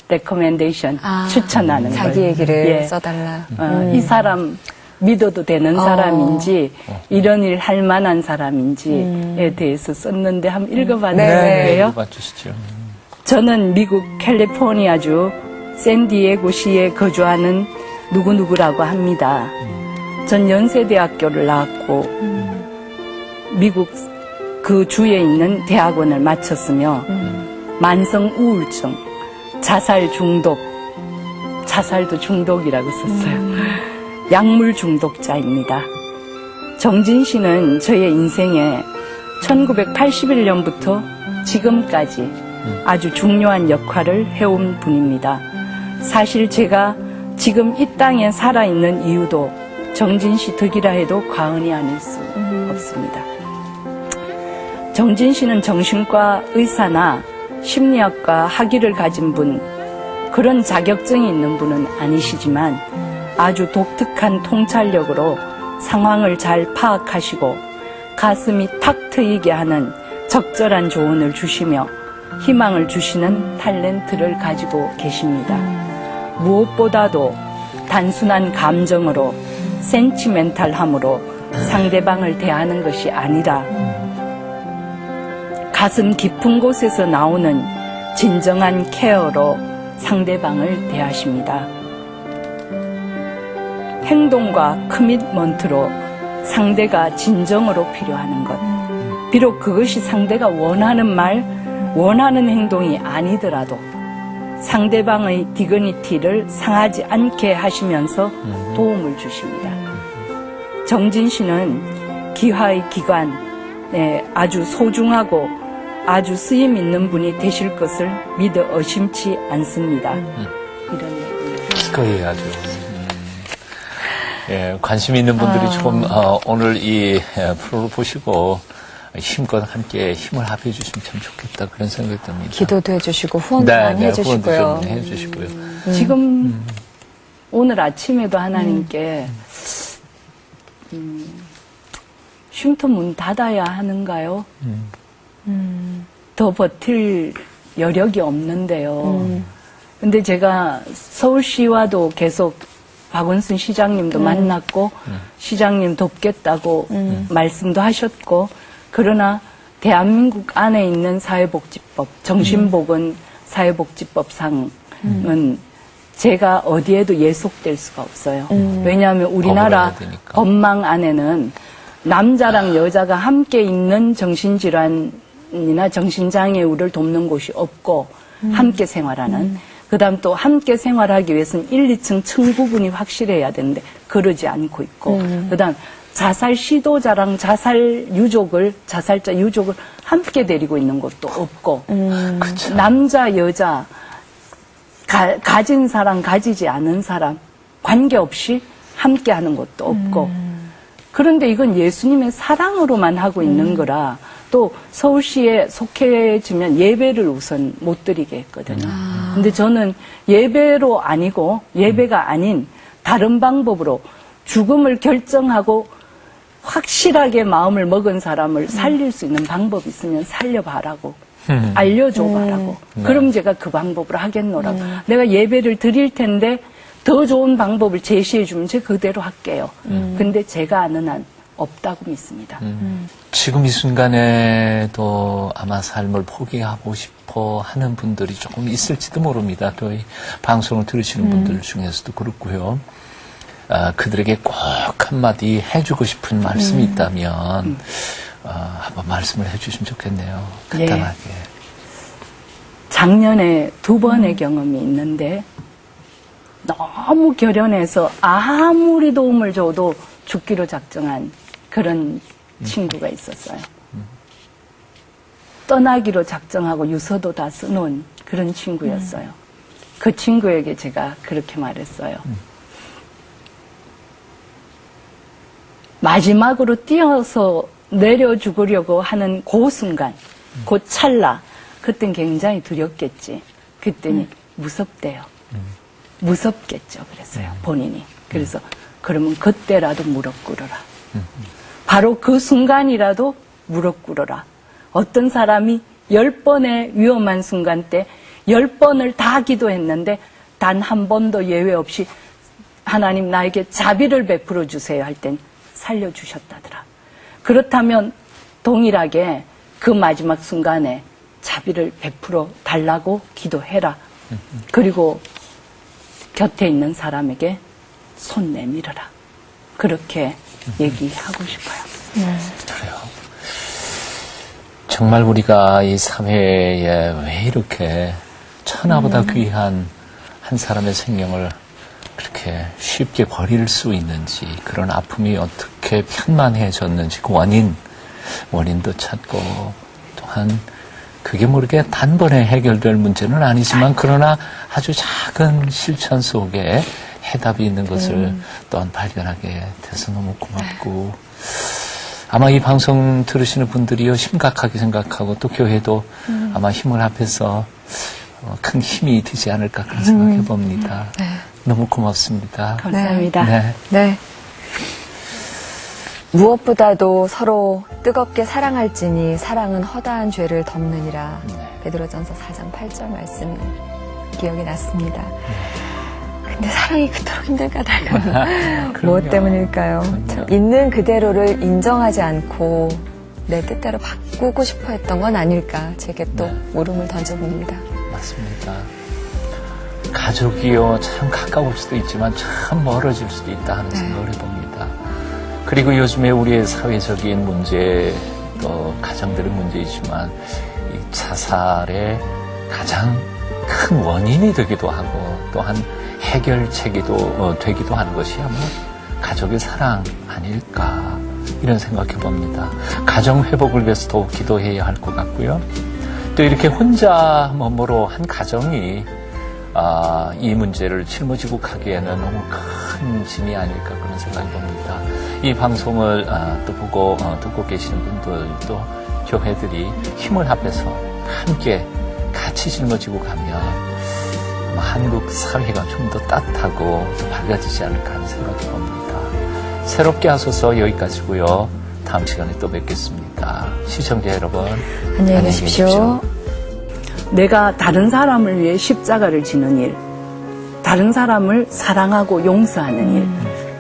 레코멘데이션 추천하는 거예요. 자기 얘기를 예. 써달라. 이 사람 믿어도 되는 사람인지 이런 일 할 만한 사람인지에 대해서 썼는데 한번 읽어봤는데요. 읽어봐주시죠. 저는 미국 캘리포니아주 샌디에고시에 거주하는 누구누구라고 합니다. 전 연세대학교를 나왔고 미국 그 주에 있는 대학원을 마쳤으며 만성 우울증, 자살 중독, 자살도 중독이라고 썼어요. 약물 중독자입니다. 정진 씨는 저의 인생에 1981년부터 지금까지 아주 중요한 역할을 해온 분입니다. 사실 제가 지금 이 땅에 살아있는 이유도 정진 씨 덕이라 해도 과언이 아닐 수 없습니다. 정진 씨는 정신과 의사나 심리학과 학위를 가진 분, 그런 자격증이 있는 분은 아니시지만 아주 독특한 통찰력으로 상황을 잘 파악하시고 가슴이 탁 트이게 하는 적절한 조언을 주시며 희망을 주시는 탤런트를 가지고 계십니다. 무엇보다도 단순한 감정으로 센치멘탈함으로 상대방을 대하는 것이 아니라 가슴 깊은 곳에서 나오는 진정한 케어로 상대방을 대하십니다. 행동과 커미트먼트로 상대가 진정으로 필요하는 것. 비록 그것이 상대가 원하는 말, 원하는 행동이 아니더라도 상대방의 디그니티를 상하지 않게 하시면서 도움을 주십니다. 정진 씨는 기화의 기관에 아주 소중하고 아주 쓰임 있는 분이 되실 것을 믿어 의심치 않습니다. 이런 얘기입니다. 기꺼이 아주. 예, 관심 있는 분들이 좀 오늘 이 프로를 보시고 힘껏 함께 힘을 합해 주시면 참 좋겠다 그런 생각이 듭니다. 기도도 해주시고 후원도 많이 해주시고요. 후원도 좀 해주시고요. 지금 오늘 아침에도 하나님께 쉼터 문 닫아야 하는가요? 더 버틸 여력이 없는데요. 근데 제가 서울시와도 계속 박원순 시장님도 만났고 시장님 돕겠다고 말씀도 하셨고 그러나 대한민국 안에 있는 사회복지법, 정신보건 사회복지법상은 제가 어디에도 예속될 수가 없어요. 왜냐하면 우리나라 법을 해야 되니까. 법망 안에는 남자랑 여자가 함께 있는 정신질환이나 정신장애우를 돕는 곳이 없고 함께 생활하는 그다음 또 함께 생활하기 위해서는 1, 2층 층 구분이 확실해야 되는데 그러지 않고 있고 그다음 자살 시도자랑 자살자 유족을 함께 데리고 있는 곳도 없고 남자 여자 가진 사람 가지지 않은 사람 관계없이 함께 하는 것도 없고 그런데 이건 예수님의 사랑으로만 하고 있는 거라 또 서울시에 속해지면 예배를 우선 못 드리게 했거든요. 근데 저는 예배로 아니고 예배가 아닌 다른 방법으로 죽음을 결정하고 확실하게 마음을 먹은 사람을 살릴 수 있는 방법이 있으면 살려봐라고 알려줘봐라고 그럼 제가 그 방법으로 하겠노라고 내가 예배를 드릴 텐데 더 좋은 방법을 제시해주면 제가 그대로 할게요. 근데 제가 아는 한 없다고 믿습니다. 지금 이 순간에도 아마 삶을 포기하고 싶어 하는 분들이 조금 있을지도 모릅니다. 또 이 방송을 들으시는 분들 중에서도 그렇고요. 그들에게 꼭 한마디 해주고 싶은 말씀이 있다면 한번 말씀을 해주시면 좋겠네요. 간단하게. 작년에 2번의 경험이 있는데 너무 결연해서 아무리 도움을 줘도 죽기로 작정한 그런 친구가 있었어요. 떠나기로 작정하고 유서도 다 써놓은 그런 친구였어요. 그 친구에게 제가 그렇게 말했어요. 마지막으로 뛰어서 내려 죽으려고 하는 그 순간, 그 찰나, 그땐 굉장히 두렵겠지. 그랬더니 무섭대요. 무섭겠죠. 그랬어요. 본인이. 그래서 그러면 그때라도 무릎 꿇어라. 바로 그 순간이라도 무릎 꿇어라. 어떤 사람이 10번의 위험한 순간 때 10번을 다 기도했는데 단 한 번도 예외 없이 하나님 나에게 자비를 베풀어 주세요 할 땐 살려주셨다더라. 그렇다면 동일하게 그 마지막 순간에 자비를 베풀어 달라고 기도해라. 그리고 곁에 있는 사람에게 손 내밀어라. 그렇게 얘기하고 싶어요. 그래요. 정말 우리가 이 사회에 왜 이렇게 천하보다 귀한 한 사람의 생명을 그렇게 쉽게 버릴 수 있는지, 그런 아픔이 어떻게 편만해졌는지 그 원인도 찾고, 또한 그게 모르게 단번에 해결될 문제는 아니지만 그러나 아주 작은 실천 속에 해답이 있는 것을 또한 발견하게 돼서 너무 고맙고, 아마 이 방송 들으시는 분들이요 심각하게 생각하고 또 교회도 아마 힘을 합해서 큰 힘이 되지 않을까 그런 생각해 봅니다. 네. 너무 고맙습니다. 감사합니다. 네. 네. 무엇보다도 서로 뜨겁게 사랑할지니 사랑은 허다한 죄를 덮느니라. 베드로전서 4장 8절 말씀 기억이 났습니다. 근데 사랑이 그토록 힘들까요? 무엇 때문일까요? 참 있는 그대로를 인정하지 않고 내 뜻대로 바꾸고 싶어 했던 건 아닐까 제게 또 물음을 던져봅니다. 맞습니다. 가족이요 참 가까울 수도 있지만 참 멀어질 수도 있다 하는 생각을 해봅니다. 그리고 요즘에 우리의 사회적인 문제 또 가정들의 문제이지만 이 자살의 가장 큰 원인이 되기도 하고 또한 해결책이도 되기도 하는 것이 아마 가족의 사랑 아닐까 이런 생각해 봅니다. 가정 회복을 위해서 더욱 기도해야 할 것 같고요. 또 이렇게 혼자 몸으로 한 가정이 이 문제를 짊어지고 가기에는 너무 큰 짐이 아닐까 그런 생각이 듭니다. 이 방송을 또 보고 듣고 계시는 분들도 교회들이 힘을 합해서 함께 같이 짊어지고 가면 한국 사회가 좀 더 따뜻하고 더 밝아지지 않을까 하는 생각이 듭니다. 새롭게 하소서 여기까지고요. 다음 시간에 또 뵙겠습니다. 시청자 여러분 안녕히 계십시오. 내가 다른 사람을 위해 십자가를 지는 일, 다른 사람을 사랑하고 용서하는 일,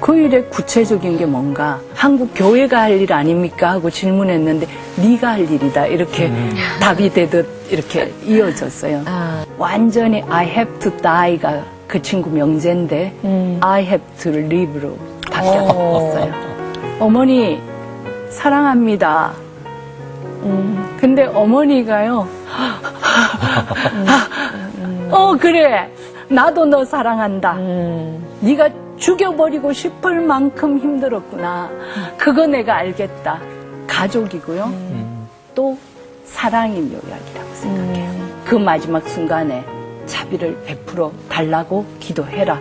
그 일의 구체적인 게 뭔가 한국 교회가 할 일 아닙니까? 하고 질문했는데 네가 할 일이다 이렇게 답이 되듯 이렇게 이어졌어요. 완전히 I have to die가 그 친구 명제인데 I have to leave로 바뀌었어요. 어머니 사랑합니다. 근데 어머니가요. 그래. 나도 너 사랑한다. 네가 죽여버리고 싶을 만큼 힘들었구나. 그거 내가 알겠다. 가족이고요. 또 사랑의 묘약이라고 생각해요. 그 마지막 순간에 자비를 베풀어 달라고 기도해라.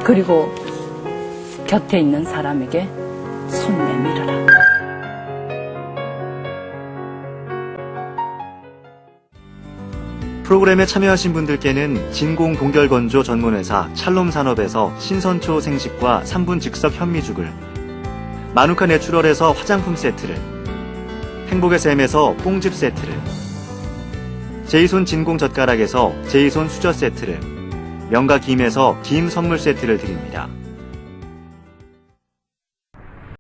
그리고 곁에 있는 사람에게 손 내밀어라. 프로그램에 참여하신 분들께는 진공 동결건조 전문회사 찰롬산업에서 신선초 생식과 3분 즉석 현미죽을, 마누카 내추럴에서 화장품 세트를, 행복의 샘에서 뽕즙 세트를, 제이손 진공 젓가락에서 제이손 수저 세트를, 명가 김에서 김 선물 세트를 드립니다.